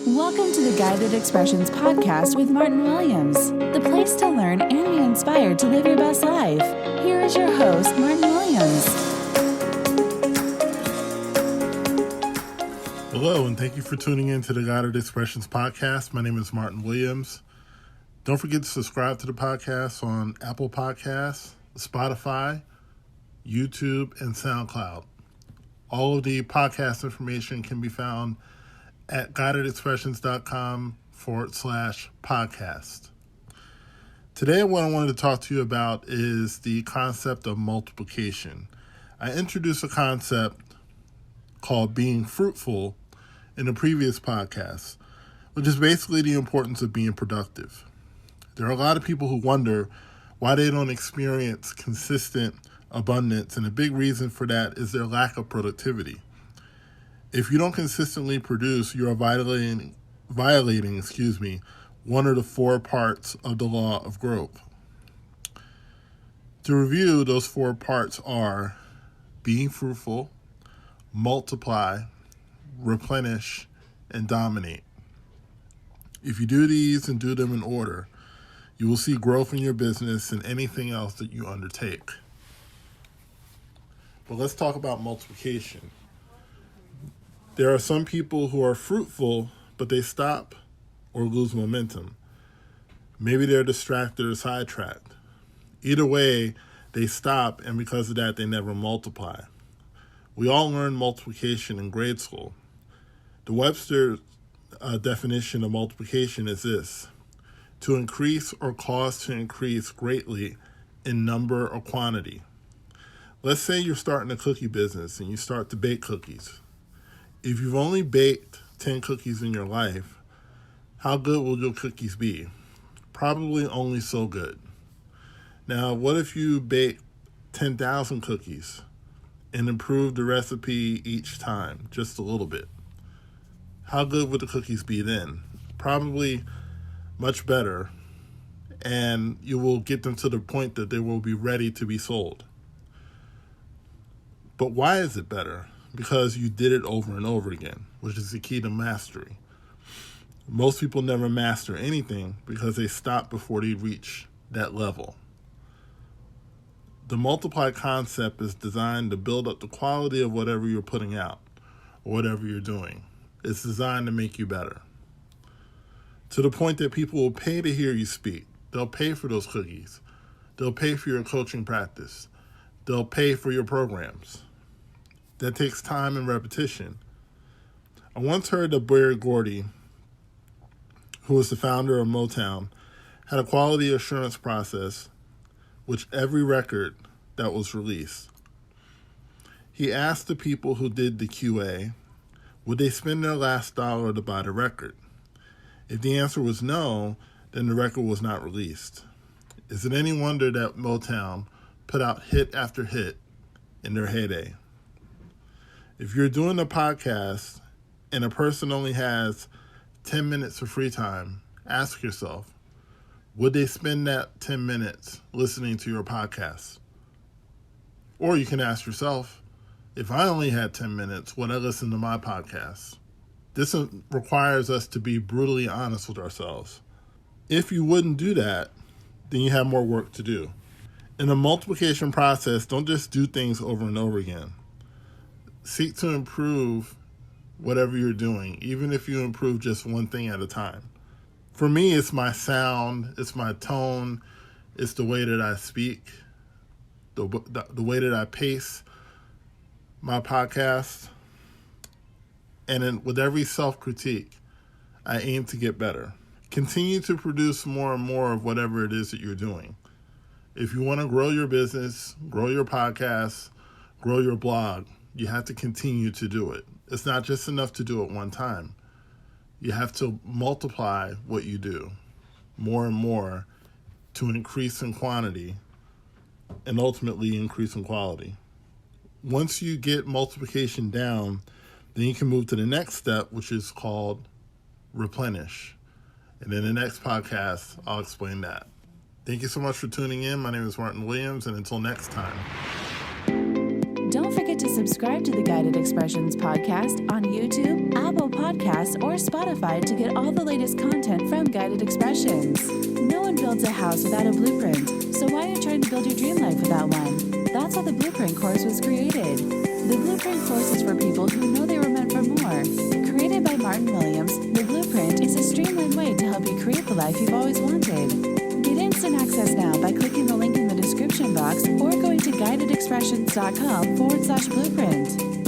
Welcome to the Guided Expressions podcast with Martin Williams, the place to learn and be inspired to live your best life. Here is your host, Martin Williams. Hello, and thank you for tuning in to the Guided Expressions podcast. My name is Martin Williams. Don't forget to subscribe to the podcast on Apple Podcasts, Spotify, YouTube, and SoundCloud. All of the podcast information can be found at guidedexpressions.com/podcast. Today, what I wanted to talk to you about is the concept of multiplication. I introduced a concept called being fruitful in a previous podcast, which is basically the importance of being productive. There are a lot of people who wonder why they don't experience consistent abundance, and a big reason for that is their lack of productivity. If you don't consistently produce, you are violating, one of the 4 parts of the law of growth. To review, those 4 parts are being fruitful, multiply, replenish, and dominate. If you do these and do them in order, you will see growth in your business and anything else that you undertake. But let's talk about multiplication. There are some people who are fruitful, but they stop or lose momentum. Maybe they're distracted or sidetracked. Either way, they stop, and because of that, they never multiply. We all learned multiplication in grade school. The Webster definition of multiplication is this: to increase or cause to increase greatly in number or quantity. Let's say you're starting a cookie business and you start to bake cookies. If you've only baked 10 cookies in your life, how good will your cookies be? Probably only so good. Now, what if you bake 10,000 cookies and improve the recipe each time, just a little bit? How good would the cookies be then? Probably much better, and you will get them to the point that they will be ready to be sold. But why is it better? Because you did it over and over again, which is the key to mastery. Most people never master anything because they stop before they reach that level. The multiply concept is designed to build up the quality of whatever you're putting out or whatever you're doing. It's designed to make you better, to the point that people will pay to hear you speak. They'll pay for those cookies. They'll pay for your coaching practice. They'll pay for your programs. That takes time and repetition. I once heard that Barry Gordy, who was the founder of Motown, had a quality assurance process with every record that was released. He asked the people who did the QA, would they spend their last dollar to buy the record? If the answer was no, then the record was not released. Is it any wonder that Motown put out hit after hit in their heyday? If you're doing a podcast and a person only has 10 minutes of free time, ask yourself, would they spend that 10 minutes listening to your podcast? Or you can ask yourself, if I only had 10 minutes, would I listen to my podcast? This requires us to be brutally honest with ourselves. If you wouldn't do that, then you have more work to do. In the multiplication process, don't just do things over and over again. Seek to improve whatever you're doing, even if you improve just one thing at a time. For me, it's my sound, it's my tone, it's the way that I speak, the way that I pace my podcast. And then with every self-critique, I aim to get better. Continue to produce more and more of whatever it is that you're doing. If you want to grow your business, grow your podcast, grow your blog, you have to continue to do it. It's not just enough to do it one time. You have to multiply what you do more and more to increase in quantity and ultimately increase in quality. Once you get multiplication down, then you can move to the next step, which is called replenish. And in the next podcast, I'll explain that. Thank you so much for tuning in. My name is Martin Williams, and until next time. Don't forget to subscribe to the Guided Expressions podcast on YouTube, Apple Podcasts, or Spotify to get all the latest content from Guided Expressions. No one builds a house without a blueprint, so why are you trying to build your dream life without one? That's how the Blueprint course was created. The Blueprint course is for people who know they were meant for more. Created by Martin Williams, the Blueprint is a streamlined way to help you create the life you've always wanted. Get instant access now by clicking the link in the description box or going to guidedexpressions.com/blueprint.